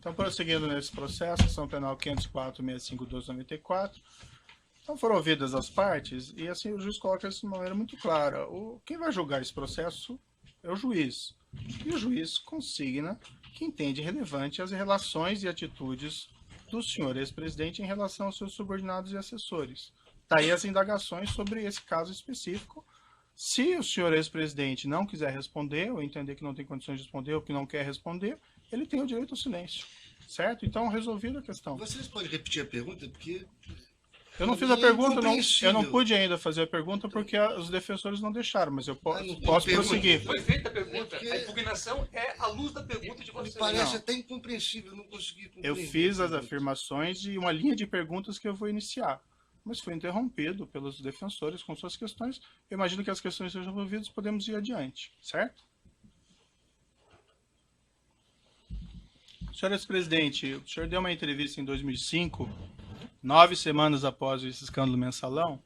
Então, prosseguindo nesse processo, ação penal 504.65.294, então foram ouvidas as partes e assim o juiz coloca isso de uma maneira muito clara. Quem vai julgar esse processo é o juiz. E o juiz consigna que entende relevante as relações e atitudes do senhor ex-presidente em relação aos seus subordinados e assessores. Daí as indagações sobre esse caso específico. Se o senhor ex-presidente não quiser responder, ou entender que não tem condições de responder, ou que não quer responder, ele tem o direito ao silêncio. Certo? Então, resolvida a questão. Vocês podem repetir a pergunta? Porque... Eu não fiz a pergunta, eu não pude ainda fazer a pergunta porque os defensores não deixaram, mas eu posso prosseguir. Foi feita a pergunta, a impugnação é à luz da pergunta de vocês. Me parece até incompreensível, eu não consegui compreender. Eu fiz as afirmações de uma linha de perguntas que eu vou iniciar, mas foi interrompido pelos defensores com suas questões. Eu imagino que as questões sejam resolvidas, podemos ir adiante, certo? Senhor ex-presidente, o senhor deu uma entrevista em 2005, 9 semanas após esse escândalo mensalão,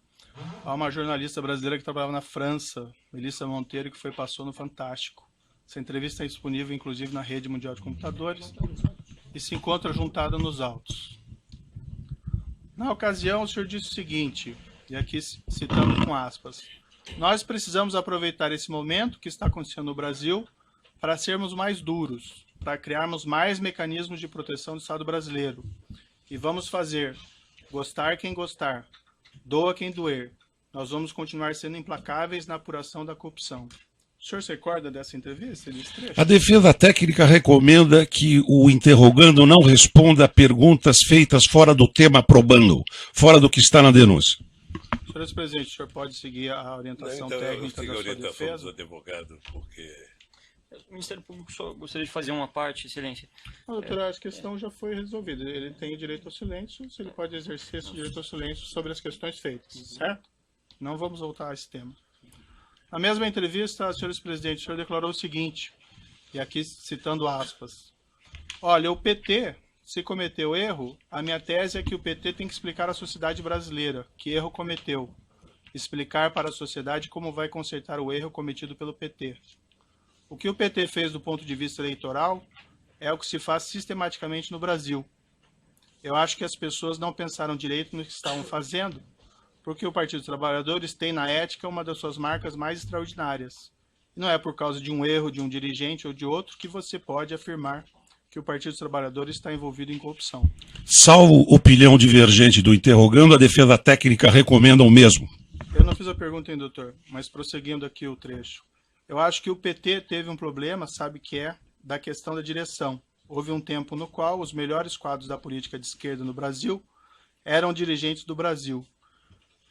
a uma jornalista brasileira que trabalhava na França, Melissa Monteiro, que passou no Fantástico. Essa entrevista é disponível, inclusive, na rede mundial de computadores e se encontra juntada nos autos. Na ocasião, o senhor disse o seguinte, e aqui citando com aspas, nós precisamos aproveitar esse momento que está acontecendo no Brasil para sermos mais duros, para criarmos mais mecanismos de proteção do Estado brasileiro. E vamos fazer, gostar quem gostar, doa quem doer. Nós vamos continuar sendo implacáveis na apuração da corrupção. O senhor se recorda dessa entrevista? A defesa técnica recomenda que o interrogando não responda a perguntas feitas fora do tema probando, fora do que está na denúncia. Senhor presidente, o senhor pode seguir a orientação técnica da sua defesa? Dos advogados, porque... O Ministério Público só gostaria de fazer uma parte, excelência. Doutor, a questão já foi resolvida. Ele tem o direito ao silêncio, se ele pode exercer esse direito ao silêncio sobre as questões feitas, certo? Não vamos voltar a esse tema. Na mesma entrevista, senhor presidente, o senhor declarou o seguinte, e aqui citando aspas, olha, o PT, se cometeu erro, a minha tese é que o PT tem que explicar à sociedade brasileira que erro cometeu, explicar para a sociedade como vai consertar o erro cometido pelo PT. O que o PT fez do ponto de vista eleitoral é o que se faz sistematicamente no Brasil. Eu acho que as pessoas não pensaram direito no que estavam fazendo, porque o Partido dos Trabalhadores tem na ética uma das suas marcas mais extraordinárias. E não é por causa de um erro de um dirigente ou de outro que você pode afirmar que o Partido dos Trabalhadores está envolvido em corrupção. Salvo opinião divergente do interrogando, a defesa técnica recomenda o mesmo. Eu não fiz a pergunta, hein, doutor, mas prosseguindo aqui o trecho. Eu acho que o PT teve um problema, sabe que é, da questão da direção. Houve um tempo no qual os melhores quadros da política de esquerda no Brasil eram dirigentes do Brasil,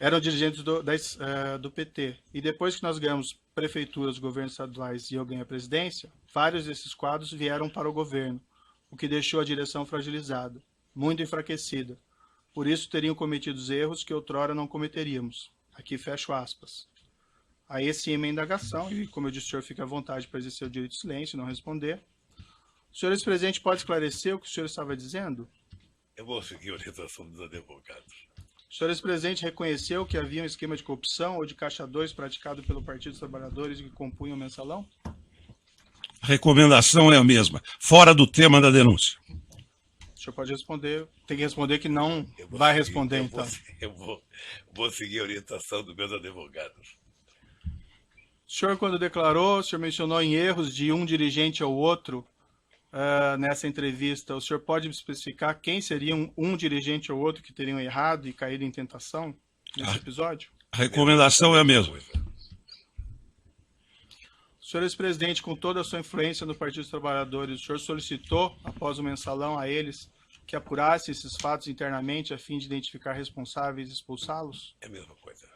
eram dirigentes do PT. E depois que nós ganhamos prefeituras, governos estaduais e eu ganhei a presidência, vários desses quadros vieram para o governo, o que deixou a direção fragilizada, muito enfraquecida. Por isso teriam cometido erros que outrora não cometeríamos. Aqui fecho aspas. Aí sim, uma indagação, e como eu disse, o senhor fica à vontade para exercer o direito de silêncio e não responder. O senhor ex-presidente pode esclarecer o que o senhor estava dizendo? Eu vou seguir a orientação dos advogados. O senhor ex-presidente reconheceu que havia um esquema de corrupção ou de caixa 2 praticado pelo Partido dos Trabalhadores que compunha o mensalão? A recomendação é a mesma, fora do tema da denúncia. O senhor pode responder, tem que responder que não vai responder, então. Eu vou seguir a orientação dos meus advogados. O senhor, quando declarou, o senhor mencionou em erros de um dirigente ao outro nessa entrevista. O senhor pode especificar quem seria um dirigente ou outro que teriam errado e caído em tentação nesse episódio? A recomendação é a mesma. O senhor ex-presidente, com toda a sua influência no Partido dos Trabalhadores, o senhor solicitou, após o mensalão, a eles que apurassem esses fatos internamente a fim de identificar responsáveis e expulsá-los? É a mesma coisa.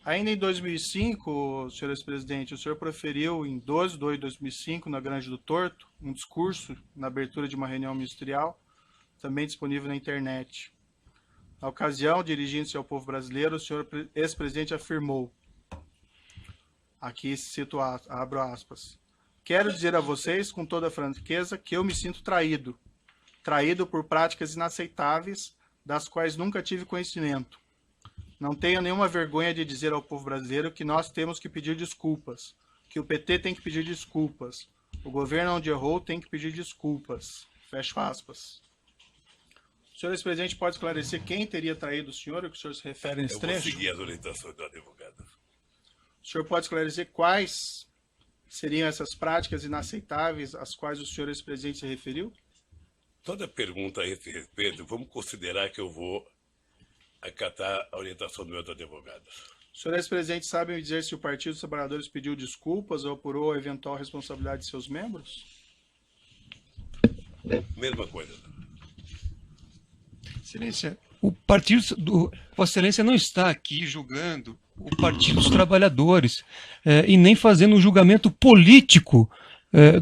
Ainda em 2005, senhor ex-presidente, o senhor proferiu em 12 de 2 de 2005, na Grande do Torto, um discurso na abertura de uma reunião ministerial, também disponível na internet. Na ocasião, dirigindo-se ao povo brasileiro, o senhor ex-presidente afirmou, aqui cito, abro aspas, quero dizer a vocês com toda a franqueza que eu me sinto traído, traído por práticas inaceitáveis, das quais nunca tive conhecimento. Não tenho nenhuma vergonha de dizer ao povo brasileiro que nós temos que pedir desculpas, que o PT tem que pedir desculpas. O governo onde errou tem que pedir desculpas. Fecho aspas. O senhor ex-presidente pode esclarecer quem teria traído o senhor, o que o senhor se refere nesse Eu vou trecho? seguir as orientações do advogado. O senhor pode esclarecer quais seriam essas práticas inaceitáveis às quais o senhor ex-presidente se referiu? Toda pergunta a esse respeito, vamos considerar que eu vou acatar a orientação do meu advogado. O senhor ex-presidente sabe me dizer se o Partido dos Trabalhadores pediu desculpas ou apurou a eventual responsabilidade de seus membros? Mesma coisa. Excelência, o partido do Vossa Excelência não está aqui julgando o Partido dos Trabalhadores e nem fazendo um julgamento político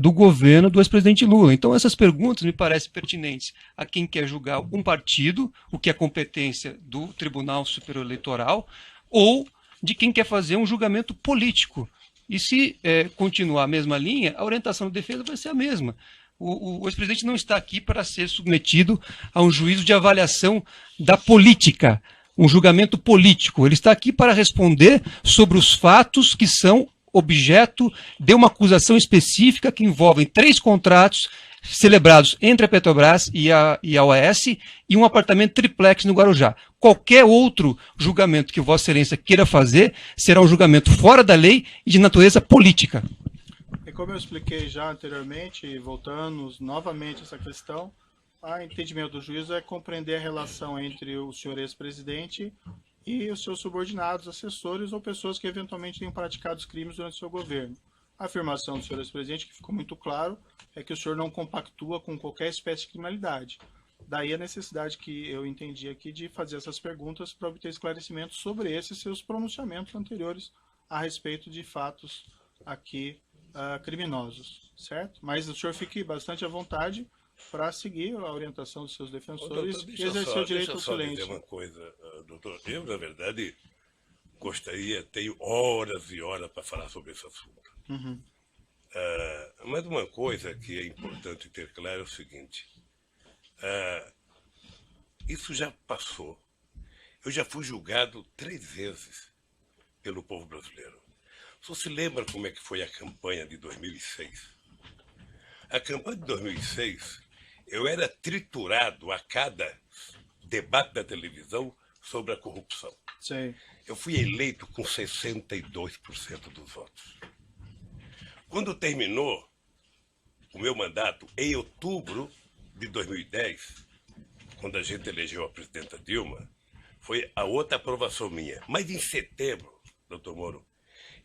do governo do ex-presidente Lula. Então essas perguntas me parecem pertinentes a quem quer julgar um partido, o que é competência do Tribunal Superior Eleitoral, ou de quem quer fazer um julgamento político. E se continuar a mesma linha, a orientação da defesa vai ser a mesma. O ex-presidente não está aqui para ser submetido a um juízo de avaliação da política, um julgamento político. Ele está aqui para responder sobre os fatos que são objeto de uma acusação específica que envolvem 3 contratos celebrados entre a Petrobras e a OAS e um apartamento triplex no Guarujá. Qualquer outro julgamento que Vossa Excelência queira fazer será um julgamento fora da lei e de natureza política. E como eu expliquei já anteriormente, e voltando novamente a essa questão, o entendimento do juízo é compreender a relação entre o senhor ex-presidente e os seus subordinados, assessores ou pessoas que eventualmente tenham praticado os crimes durante o seu governo. A afirmação do senhor ex-presidente, que ficou muito claro, é que o senhor não compactua com qualquer espécie de criminalidade. Daí a necessidade que eu entendi aqui de fazer essas perguntas para obter esclarecimentos sobre esses seus pronunciamentos anteriores a respeito de fatos aqui criminosos, certo? Mas o senhor fique bastante à vontade para seguir a orientação dos seus defensores e exercer o direito ao silêncio. Deixa eu só dizer uma coisa, doutor. Eu, na verdade, tenho horas e horas para falar sobre esse assunto. Uhum. Mas uma coisa que é importante ter claro é o seguinte. Isso já passou. Eu já fui julgado 3 vezes pelo povo brasileiro. Você se lembra como é que foi a campanha de 2006? A campanha de 2006, eu era triturado a cada debate da televisão sobre a corrupção. Sim. Eu fui eleito com 62% dos votos. Quando terminou o meu mandato, em outubro de 2010, quando a gente elegeu a presidenta Dilma, foi a outra aprovação minha. Mas em setembro, doutor Moro,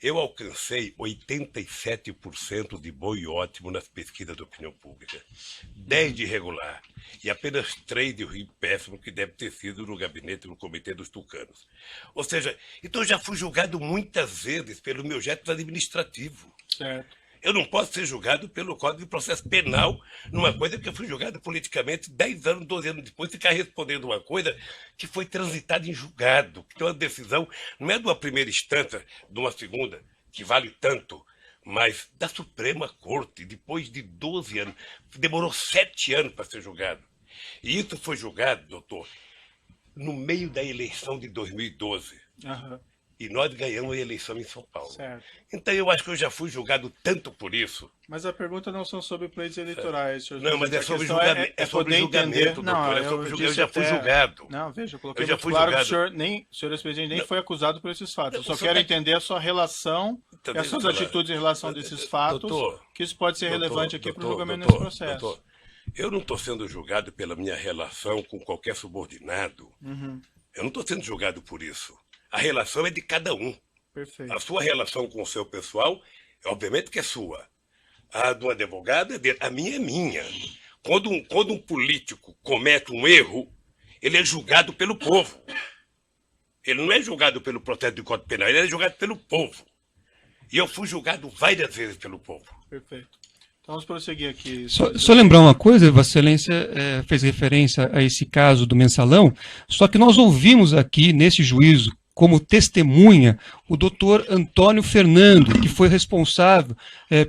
eu alcancei 87% de bom e ótimo nas pesquisas de opinião pública, 10 de regular e apenas 3 de ruim péssimo, que deve ter sido no gabinete do Comitê dos Tucanos. Ou seja, então eu já fui julgado muitas vezes pelo meu jeito administrativo. Certo. Eu não posso ser julgado pelo Código de Processo Penal numa coisa que eu fui julgado politicamente 10 anos, 12 anos depois, ficar respondendo uma coisa que foi transitada em julgado, que tem uma decisão, não é de uma primeira instância, de uma segunda, que vale tanto, mas da Suprema Corte, depois de 12 anos. Demorou 7 anos para ser julgado. E isso foi julgado, doutor, no meio da eleição de 2012. Uhum. E nós ganhamos a eleição em São Paulo. Certo. Então eu acho que eu já fui julgado tanto por isso. Mas a pergunta não são sobre pleitos eleitorais, senhor. Não, mas é A sobre questão julgamento. É sobre poder julgamento, entender. doutor. Não, É sobre julgamento. Eu já fui até... julgado. Não, veja, eu coloquei Eu já muito fui claro julgado. que o senhor ex-presidente nem Não. foi acusado por esses fatos. Não, Eu só o senhor quero quer- entender a sua relação Então, e as deixa suas eu falar. atitudes em relação desses fatos, Doutor, que isso pode ser doutor, relevante aqui para o doutor, julgamento doutor, desse processo. doutor, eu não estou sendo julgado pela minha relação com qualquer subordinado. Uhum, Eu não estou sendo julgado por isso. A relação é de cada um. perfeito. A sua relação com o seu pessoal, obviamente que é sua. A do advogado é dele. A minha é minha. Quando um político comete um erro, ele é julgado pelo povo. Ele não é julgado pelo processo de Código Penal, ele é julgado pelo povo. E eu fui julgado várias vezes pelo povo. Perfeito. Então vamos prosseguir aqui. Só lembrar uma coisa, Vossa Excelência fez referência a esse caso do mensalão, só que nós ouvimos aqui nesse juízo, como testemunha, o doutor Antônio Fernando, que foi responsável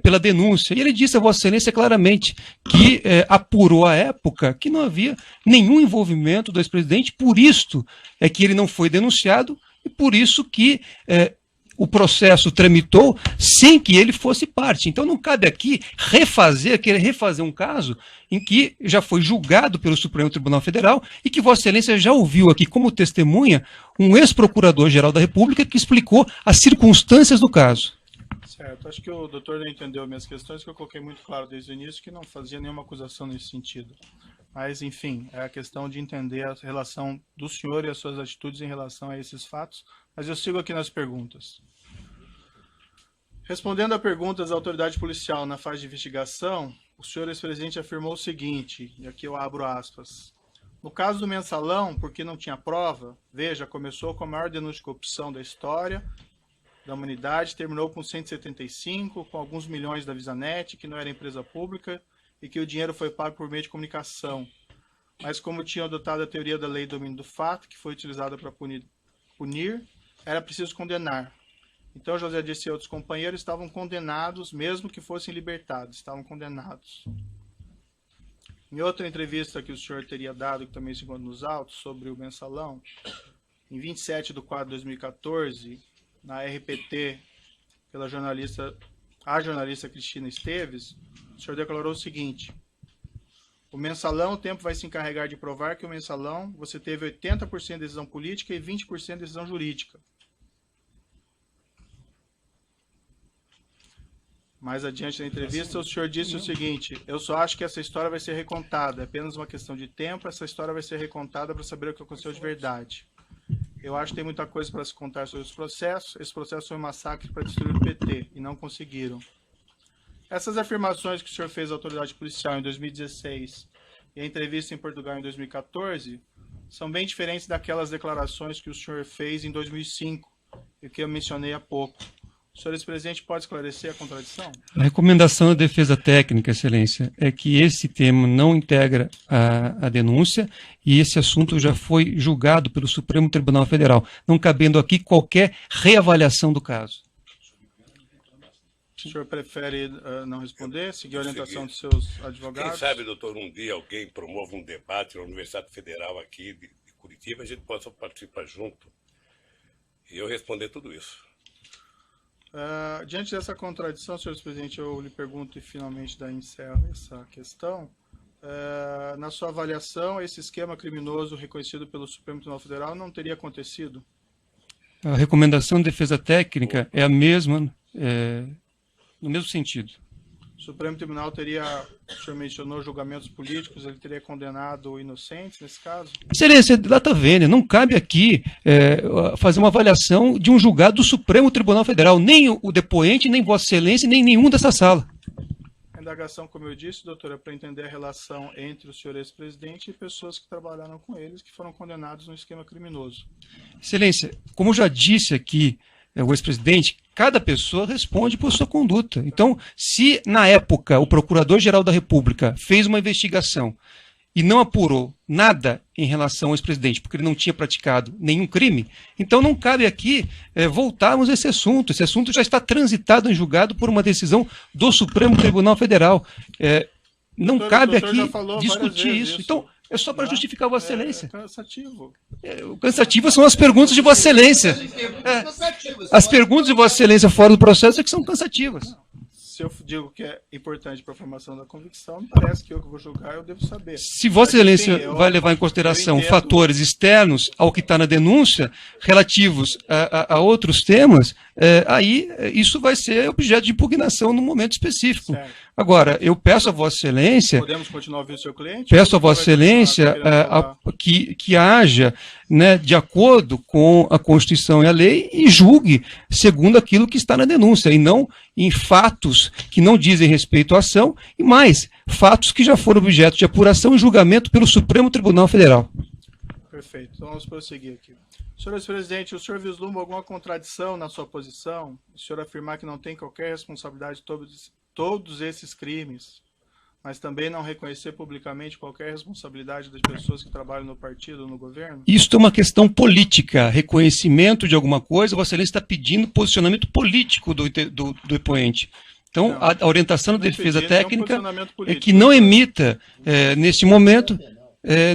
pela denúncia. E ele disse a Vossa Excelência claramente que apurou à época que não havia nenhum envolvimento do ex-presidente, por isto é que ele não foi denunciado e por isso que o processo tramitou sem que ele fosse parte. Então não cabe aqui querer refazer um caso em que já foi julgado pelo Supremo Tribunal Federal e que Vossa Excelência já ouviu aqui como testemunha um ex-procurador-geral da República que explicou as circunstâncias do caso. Certo, acho que o doutor não entendeu minhas questões, que eu coloquei muito claro desde o início que não fazia nenhuma acusação nesse sentido. Mas, enfim, é a questão de entender a relação do senhor e as suas atitudes em relação a esses fatos. Mas eu sigo aqui nas perguntas. Respondendo a perguntas da autoridade policial na fase de investigação, o senhor ex-presidente afirmou o seguinte, e aqui eu abro aspas. No caso do mensalão, porque não tinha prova, veja, começou com a maior denúncia de corrupção da história da humanidade, terminou com 175, com alguns milhões da Visanet, que não era empresa pública, e que o dinheiro foi pago por meio de comunicação. Mas como tinham adotado a teoria da lei do domínio do fato, que foi utilizada para punir, era preciso condenar. Então José Dirceu e outros companheiros estavam condenados, mesmo que fossem libertados, estavam condenados. Em outra entrevista que o senhor teria dado, que também se encontra nos autos, sobre o mensalão, em 27/4/2014, na RPT, pela jornalista Cristina Esteves, o senhor declarou o seguinte: o mensalão, o tempo vai se encarregar de provar que o mensalão você teve 80% de decisão política e 20% de decisão jurídica. Mais adiante na entrevista, o senhor disse o seguinte: eu só acho que essa história vai ser recontada, é apenas uma questão de tempo, essa história vai ser recontada para saber o que aconteceu de verdade. Eu acho que tem muita coisa para se contar sobre os processos. Esse processo foi um massacre para destruir o PT, e não conseguiram. Essas afirmações que o senhor fez à autoridade policial em 2016 e a entrevista em Portugal em 2014 são bem diferentes daquelas declarações que o senhor fez em 2005 e que eu mencionei há pouco. O senhor ex-presidente pode esclarecer a contradição? A recomendação da defesa técnica, Excelência, é que esse tema não integra a denúncia e esse assunto já foi julgado pelo Supremo Tribunal Federal, não cabendo aqui qualquer reavaliação do caso. O senhor prefere não responder, seguir a orientação dos seus advogados? Quem sabe, doutor, um dia alguém promove um debate na Universidade Federal aqui de Curitiba, a gente possa participar junto e eu responder tudo isso. Diante dessa contradição, senhor presidente, eu lhe pergunto e finalmente daí encerro essa questão. Na sua avaliação, esse esquema criminoso reconhecido pelo Supremo Tribunal Federal não teria acontecido? A recomendação de defesa técnica é a mesma, no mesmo sentido. O Supremo Tribunal teria, o senhor mencionou julgamentos políticos, ele teria condenado inocentes nesse caso? Excelência, data vênia, não cabe aqui fazer uma avaliação de um julgado do Supremo Tribunal Federal, nem o depoente, nem Vossa Excelência, nem nenhum dessa sala. A indagação, como eu disse, doutora, é para entender a relação entre o senhor ex-presidente e pessoas que trabalharam com eles, que foram condenados no esquema criminoso. Excelência, como eu já disse aqui, o ex-presidente, cada pessoa responde por sua conduta. Então, se na época o Procurador-Geral da República fez uma investigação e não apurou nada em relação ao ex-presidente, porque ele não tinha praticado nenhum crime, então não cabe aqui voltarmos a esse assunto. Esse assunto já está transitado em julgado por uma decisão do Supremo Tribunal Federal. Não cabe aqui discutir isso. Então, é só para justificar Vossa Excelência. É cansativo. Cansativas são as perguntas de Vossa Excelência. As perguntas de Vossa Excelência fora do processo é que são cansativas. Se eu digo que é importante para a formação da convicção, me parece que eu que vou julgar, eu devo saber. Se Vossa Excelência vai levar em consideração fatores externos ao que está na denúncia, relativos a outros temas, aí isso vai ser objeto de impugnação num momento específico. Certo. Agora, eu peço a Vossa Excelência... Podemos continuar ouvindo o seu cliente? Peço a Vossa Excelência que haja, né, de acordo com a Constituição e a lei e julgue segundo aquilo que está na denúncia, e não em fatos que não dizem respeito à ação, e mais, fatos que já foram objeto de apuração e julgamento pelo Supremo Tribunal Federal. Perfeito. Então vamos prosseguir aqui. Senhor ex-presidente, o senhor vislumbra alguma contradição na sua posição? O senhor afirmar que não tem qualquer responsabilidade de todos esses crimes, mas também não reconhecer publicamente qualquer responsabilidade das pessoas que trabalham no partido ou no governo? Isso é uma questão política, reconhecimento de alguma coisa. Vossa Excelência está pedindo posicionamento político do depoente. Então, não, a orientação da defesa técnica é que não emita, nesse momento,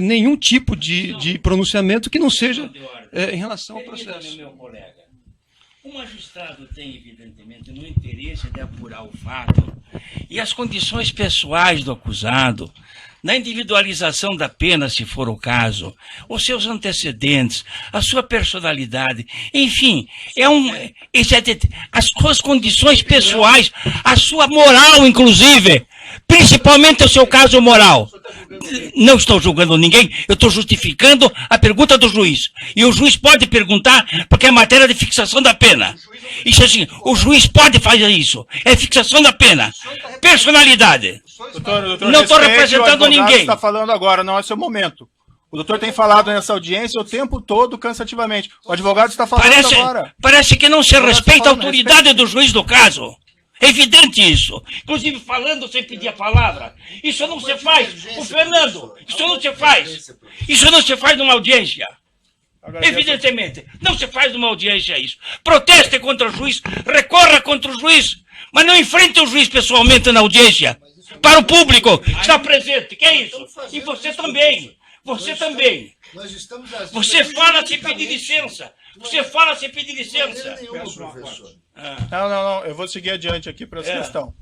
nenhum tipo de pronunciamento que não seja em relação ao processo. O magistrado tem, evidentemente, no interesse de apurar o fato e as condições pessoais do acusado, na individualização da pena, se for o caso, os seus antecedentes, a sua personalidade, enfim, as suas condições pessoais, a sua moral, inclusive, principalmente o seu caso moral. Não estou julgando ninguém, eu estou justificando a pergunta do juiz. E o juiz pode perguntar, porque é matéria de fixação da pena. Isso assim, o juiz pode fazer isso. É fixação da pena. Personalidade. Doutor, Não estou representando ninguém. Está falando agora, não é seu momento. O doutor tem falado nessa audiência o tempo todo cansativamente. O advogado está falando agora. Parece que não se respeita a autoridade do juiz do caso. É evidente isso. Inclusive falando sem pedir a palavra. Isso não se faz. O Fernando, isso não se faz. Isso não se faz numa audiência. Evidentemente. Não se faz numa audiência isso. Proteste contra o juiz, recorra contra o juiz, mas não enfrente o juiz pessoalmente na audiência. Para o público que está presente. Que é isso? E você também. Você também. Você fala sem pedir licença. Você fala sem pedir licença. Não. Eu vou seguir adiante aqui para essa questão.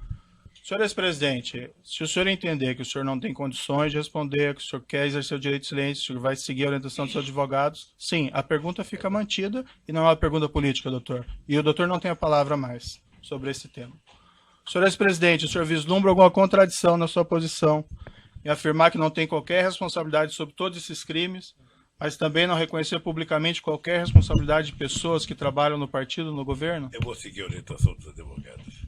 Senhor ex-presidente, se o senhor entender que o senhor não tem condições de responder, que o senhor quer exercer o direito de silêncio, o senhor vai seguir a orientação dos seus advogados, sim, a pergunta fica mantida e não é uma pergunta política, doutor. E o doutor não tem a palavra mais sobre esse tema. Senhor ex-presidente, o senhor vislumbra alguma contradição na sua posição em afirmar que não tem qualquer responsabilidade sobre todos esses crimes, mas também não reconhecer publicamente qualquer responsabilidade de pessoas que trabalham no partido, no governo? Eu vou seguir a orientação dos advogados.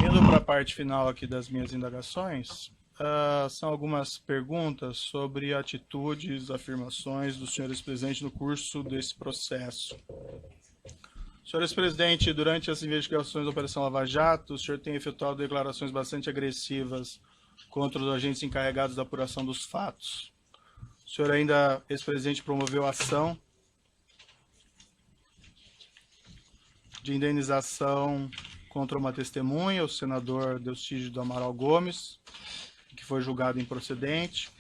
Indo para a parte final aqui das minhas indagações, são algumas perguntas sobre atitudes, afirmações do senhor ex-presidente no curso desse processo. Senhor ex-presidente, durante as investigações da Operação Lava Jato, o senhor tem efetuado declarações bastante agressivas contra os agentes encarregados da apuração dos fatos. O senhor ainda, ex-presidente, promoveu ação de indenização contra uma testemunha, o senador Delcídio do Amaral Gomes, que foi julgado improcedente.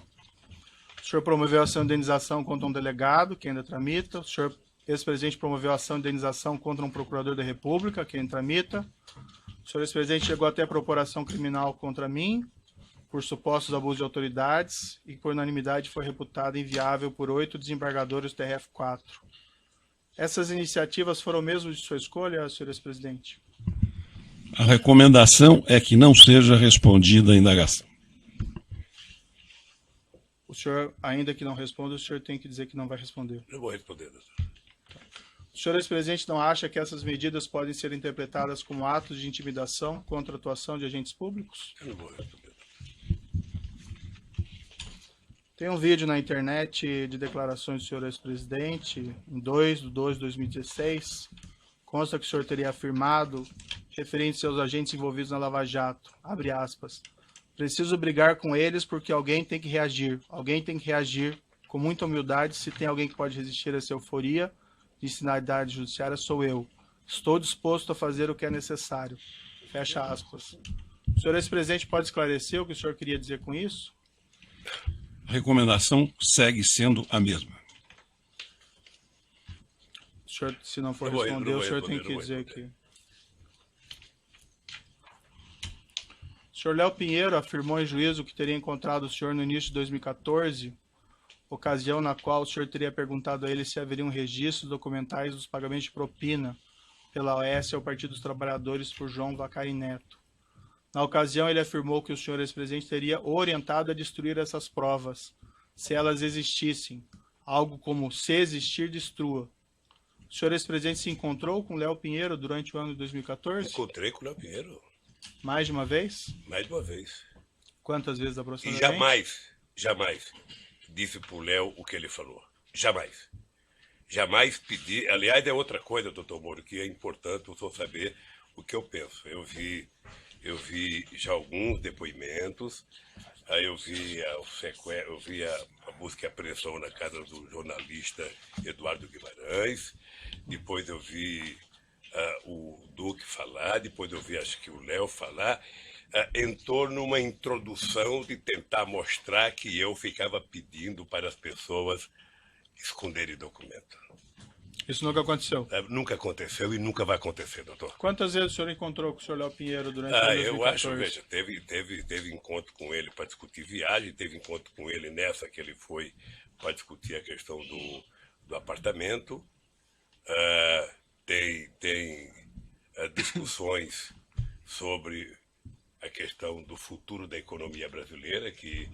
O senhor promoveu ação de indenização contra um delegado, que ainda tramita. O senhor, ex-presidente, promoveu ação de indenização contra um procurador da República, que ainda tramita. O senhor, ex-presidente, chegou até a propor ação criminal contra mim, por supostos abusos de autoridades, e por unanimidade foi reputada inviável por 8 desembargadores do TRF4. Essas iniciativas foram mesmo de sua escolha, senhor ex-presidente? A recomendação é que não seja respondida a indagação. O senhor, ainda que não responda, o senhor tem que dizer que não vai responder. Eu vou responder, doutor. O senhor, ex-presidente, não acha que essas medidas podem ser interpretadas como atos de intimidação contra a atuação de agentes públicos? Eu não vou responder. Tem um vídeo na internet de declarações do senhor ex-presidente, em 2/2/2016. Consta que o senhor teria afirmado, referente aos agentes envolvidos na Lava Jato, abre aspas, preciso brigar com eles porque alguém tem que reagir. Alguém tem que reagir com muita humildade. Se tem alguém que pode resistir a essa euforia de sinalidade judiciária, sou eu. Estou disposto a fazer o que é necessário. Fecha aspas. O senhor ex-presidente pode esclarecer o que o senhor queria dizer com isso? A recomendação segue sendo a mesma. O senhor, se não for responder, o senhor tem que dizer que... O senhor Léo Pinheiro afirmou em juízo que teria encontrado o senhor no início de 2014, ocasião na qual o senhor teria perguntado a ele se haveria um registro documentais dos pagamentos de propina pela OAS ao Partido dos Trabalhadores por João Vacari Neto. Na ocasião, ele afirmou que o senhor ex-presidente teria orientado a destruir essas provas, se elas existissem, algo como se existir, destrua. O senhor ex-presidente se encontrou com Léo Pinheiro durante o ano de 2014? Encontrei com o Léo Pinheiro. Mais de uma vez? Mais de uma vez. Quantas vezes E aproximadamente? jamais disse pro Léo o que ele falou. Jamais. Jamais pedi. Aliás, é outra coisa, doutor Moro, que é importante o senhor saber o que eu penso. Eu vi já alguns depoimentos, aí eu vi a busca e apreensão na casa do jornalista Eduardo Guimarães, depois eu vi o Duque falar, depois eu vi acho que o Léo falar, em torno de uma introdução de tentar mostrar que eu ficava pedindo para as pessoas esconderem documento. Isso nunca aconteceu. Nunca aconteceu e nunca vai acontecer, doutor. Quantas vezes o senhor encontrou com o senhor Léo Pinheiro durante o ano de 2014? Eu acho, veja, teve encontro com ele para discutir viagem, teve encontro com ele nessa que ele foi para discutir a questão do apartamento. Tem discussões sobre a questão do futuro da economia brasileira, que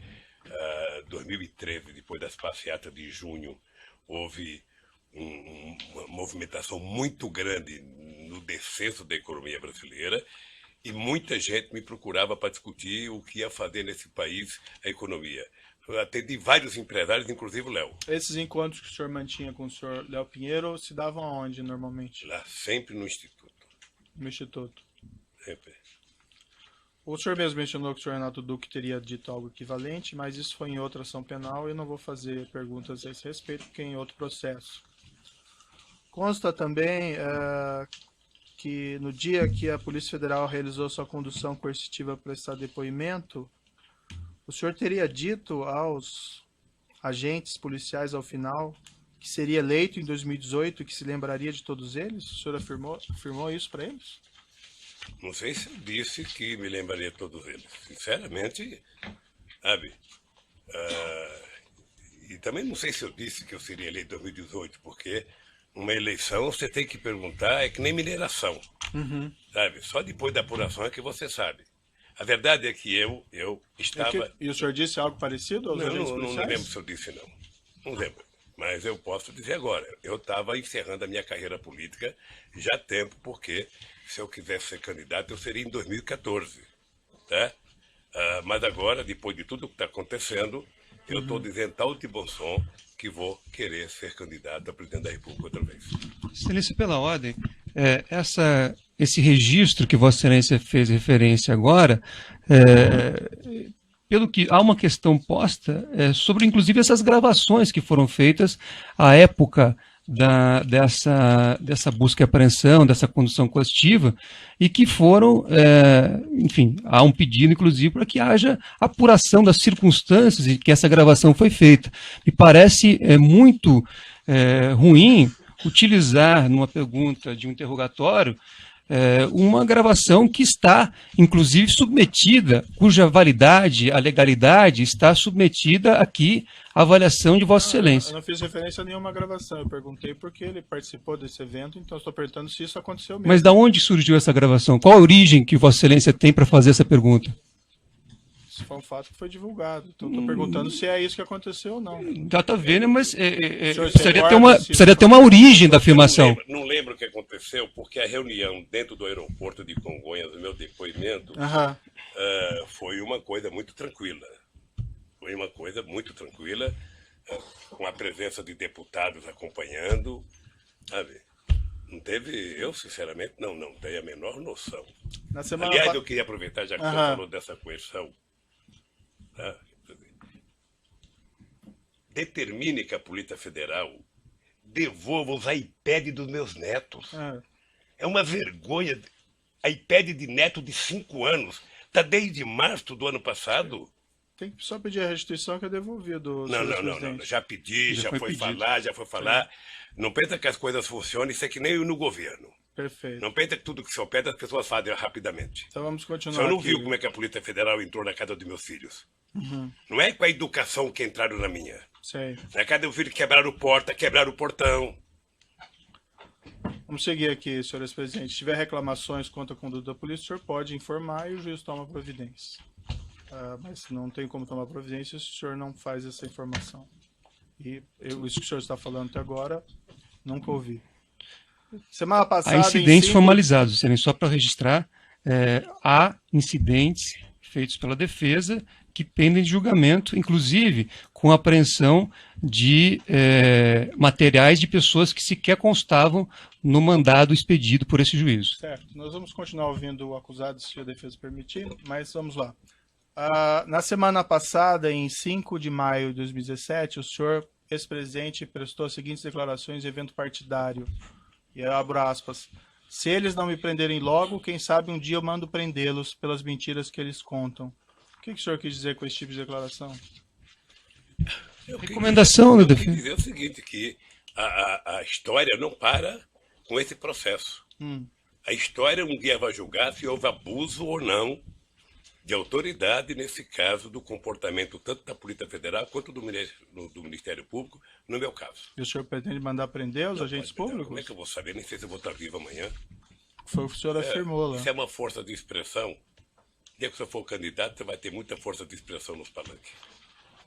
2013, depois das passeatas de junho, houve uma movimentação muito grande no descenso da economia brasileira e muita gente me procurava para discutir o que ia fazer nesse país a economia. Eu atendi vários empresários, inclusive o Léo. Esses encontros que o senhor mantinha com o senhor Léo Pinheiro se davam aonde, normalmente? Lá, sempre no Instituto. No Instituto. Sempre. O senhor mesmo mencionou que o senhor Renato Duque teria dito algo equivalente, mas isso foi em outra ação penal e eu não vou fazer perguntas a esse respeito, porque é em outro processo. Consta também que no dia que a Polícia Federal realizou sua condução coercitiva para prestar depoimento, o senhor teria dito aos agentes policiais ao final que seria eleito em 2018 e que se lembraria de todos eles? O senhor afirmou isso para eles? Não sei se eu disse que me lembraria de todos eles. Sinceramente, sabe? E também não sei se eu disse que eu seria eleito em 2018, porque uma eleição você tem que perguntar, é que nem mineração. Sabe? Só depois da apuração é que você sabe. A verdade é que eu estava... E o senhor disse algo parecido aos agentes policiais? Não lembro se eu disse não. Não lembro. Mas eu posso dizer agora. Eu estava encerrando a minha carreira política já há tempo, porque se eu quisesse ser candidato, eu seria em 2014. Tá? Mas agora, depois de tudo que está acontecendo, eu estou dizendo tal de bom som que vou querer ser candidato a presidente da República outra vez. Excelência, pela ordem, esse registro que Vossa Excelência fez referência agora, pelo que há uma questão posta sobre, inclusive, essas gravações que foram feitas à época dessa busca e apreensão, dessa condução coercitiva, e que foram, enfim, há um pedido, inclusive, para que haja apuração das circunstâncias em que essa gravação foi feita. Me parece muito ruim utilizar, numa pergunta de um interrogatório, uma gravação que está, inclusive, submetida, cuja validade, a legalidade, está submetida aqui à avaliação de Vossa Excelência. Eu não fiz referência a nenhuma gravação, eu perguntei porque ele participou desse evento, então estou perguntando se isso aconteceu mesmo. Mas de onde surgiu essa gravação? Qual a origem que Vossa Excelência tem para fazer essa pergunta? Isso foi um fato que foi divulgado, então estou perguntando se é isso que aconteceu ou não. Já está vendo, mas precisaria ter uma origem da afirmação. Não lembro o que aconteceu, porque a reunião dentro do aeroporto de Congonhas, no meu depoimento, foi uma coisa muito tranquila. Foi uma coisa muito tranquila, com a presença de deputados acompanhando, sabe? Não teve, eu sinceramente não tenho a menor noção. Aliás, eu queria aproveitar, já que você falou dessa coerção, tá? Determine que a Polícia Federal devolva os iPads dos meus netos. É uma vergonha. iPad de neto de 5 anos. Está desde março do ano passado. Tem que só pedir a restituição que é devolvido. Não. Já pedi, já foi falar. Não pensa que as coisas funcionam, isso é que nem no governo. Perfeito. Não pensa que tudo que o senhor pede as pessoas fazem rapidamente. Então vamos continuar. O senhor não aqui. viu como é que a Polícia Federal entrou na casa dos meus filhos? Não é com a educação que entraram na minha. Sei. Na casa do filho quebraram porta, quebraram o portão. Vamos seguir aqui, senhores presidentes. Se tiver reclamações contra a conduta da polícia, o senhor pode informar e o juiz toma providência. Mas não tem como tomar providência se o senhor não faz essa informação. E isso que o senhor está falando até agora, nunca ouvi. Semana passada... Há incidentes formalizados, só para registrar, há incidentes feitos pela defesa que pendem de julgamento, inclusive com apreensão de materiais de pessoas que sequer constavam no mandado expedido por esse juízo. Certo. Nós vamos continuar ouvindo o acusado, se a defesa permitir, mas vamos lá. Na semana passada, em 5 de maio de 2017, o senhor, ex-presidente, prestou as seguintes declarações em evento partidário. E eu abro aspas. Se eles não me prenderem logo, quem sabe um dia eu mando prendê-los pelas mentiras que eles contam. O que o senhor quis dizer com esse tipo de declaração? Recomendação da defesa. Eu quis dizer o seguinte, que a história não para com esse processo. A história um dia vai julgar se houve abuso ou não de autoridade, nesse caso, do comportamento tanto da Polícia Federal quanto do Ministério Público, no meu caso. E o senhor pretende mandar prender os Não agentes pode, públicos? Como é que eu vou saber? Nem sei se eu vou estar vivo amanhã. Foi o que o senhor afirmou lá. Isso é uma força de expressão. O dia que você for candidato, você vai ter muita força de expressão nos palanques.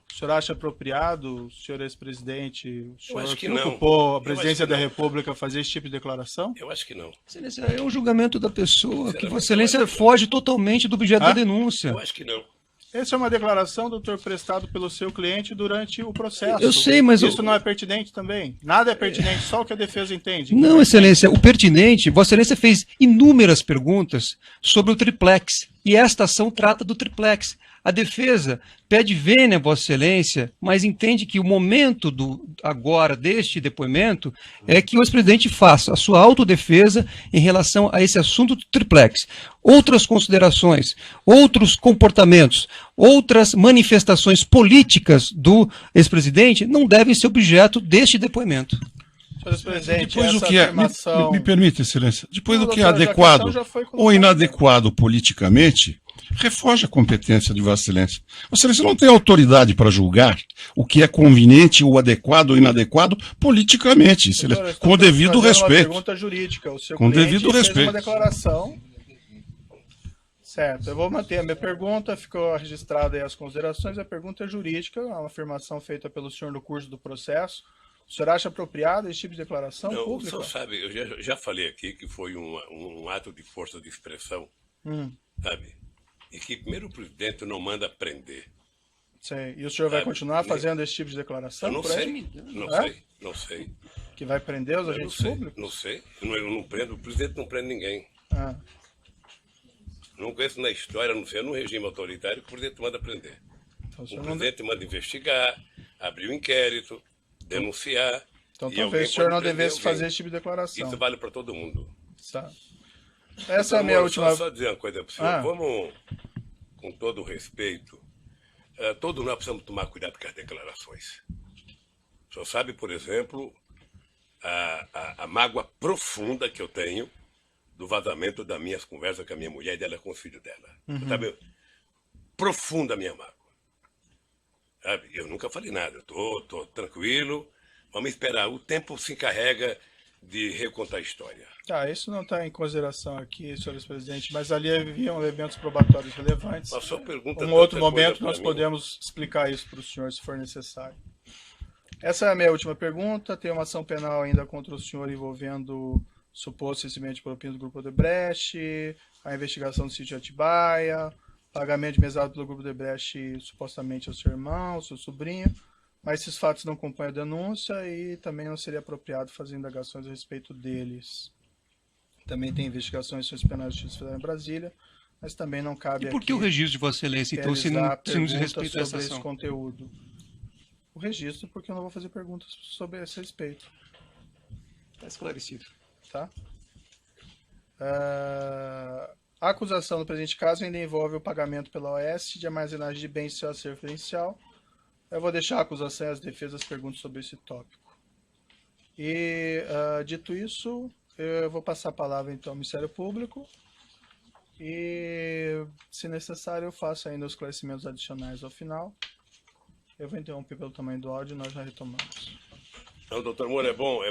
O senhor acha apropriado, o senhor ex-presidente, o senhor acho que que não. ocupou a Eu acho presidência que da não. República fazer esse tipo de declaração? Eu acho que não. Excelência, é um julgamento da pessoa, que Sinceramente, Vossa Excelência eu acho que foge totalmente do objeto da denúncia. Eu acho que não. Essa é uma declaração, doutor, prestado pelo seu cliente durante o processo. Eu sei, mas isso não é pertinente também? Nada é pertinente, só o que a defesa entende. Não, Excelência, o pertinente, Vossa Excelência fez inúmeras perguntas sobre o triplex, e esta ação trata do triplex. A defesa pede vênia, Vossa Excelência, mas entende que o momento agora deste depoimento é que o ex-presidente faça a sua autodefesa em relação a esse assunto do triplex. Outras considerações, outros comportamentos, outras manifestações políticas do ex-presidente não devem ser objeto deste depoimento. Senhor presidente, Depois do essa que é, afirmação... me permite, Excelência, depois Não, do que é doutor, já que a adequado questão já foi ou colocada. inadequado politicamente, refoge a competência de Vossa Excelência. Vossa Excelência não tem autoridade para julgar o que é conveniente ou adequado ou inadequado politicamente, Excelência, Doutor, com o estamos devido fazendo uma respeito. pergunta jurídica. O seu Com cliente devido fez respeito. uma declaração. Certo, eu vou manter a minha pergunta, ficou registrada aí as considerações. A pergunta é jurídica, é uma afirmação feita pelo senhor no curso do processo. O senhor acha apropriado esse tipo de declaração Não, o pública? senhor sabe, eu já falei aqui que foi um ato de força de expressão, sabe? E que primeiro o presidente não manda prender. Sei. E o senhor vai Sabe, continuar nem- fazendo esse tipo de declaração? Eu não por aí? sei, não É? sei, não sei. Que vai prender os Eu não agentes sei, públicos? não sei. Eu não prendo, o presidente não prende ninguém. Ah, Não conheço na história, não sei, num regime autoritário que o presidente manda prender. então o O senhor não... presidente manda investigar, abrir um inquérito, denunciar. Então e talvez alguém o senhor pode não prender devesse alguém. fazer esse tipo de declaração. Isso vale para todo mundo. Tá. Essa é a minha Doutor Moro, última... Só dizer uma coisa para o senhor. Ah. Vamos, com todo o respeito, todos nós precisamos tomar cuidado com as declarações. O senhor sabe, por exemplo, a mágoa profunda que eu tenho do vazamento das minhas conversas com a minha mulher e dela com o filho dela. Sabe? Profunda a minha mágoa. Sabe? Eu nunca falei nada. Eu tô tranquilo. Vamos esperar. O tempo se encarrega de recontar a história. Tá, isso não está em consideração aqui, senhores presidente, mas ali haviam elementos probatórios relevantes. A sua pergunta Um outro tanta coisa momento pra nós mim. podemos explicar isso para o senhor, se for necessário. Essa é a minha última pergunta. Tem uma ação penal ainda contra o senhor envolvendo suposto recebimento de propina do Grupo Odebrecht, a investigação do sítio Atibaia, pagamento de mesada pelo Grupo Odebrecht supostamente ao seu irmão, ao seu sobrinho, mas esses fatos não compõem a denúncia e também não seria apropriado fazer indagações a respeito deles. Também tem investigações em ações penais de Justiça Federal em Brasília, mas também não cabe E por que aqui o registro de Vossa Excelência, então, se não realizar se não diz perguntas respeito a essa sobre esse ação? conteúdo. O registro, porque eu não vou fazer perguntas sobre esse respeito. Está esclarecido. Tá? A acusação no presente caso ainda envolve o pagamento pela OAS de armazenagem de bens de seu acervo referencial. Eu vou deixar a acusação e as defesas perguntas sobre esse tópico. E, dito isso, eu vou passar a palavra então ao Ministério Público e, se necessário, eu faço ainda os esclarecimentos adicionais ao final. Eu vou interromper pelo tamanho do áudio e nós já retomamos. Não, doutor Moura, é bom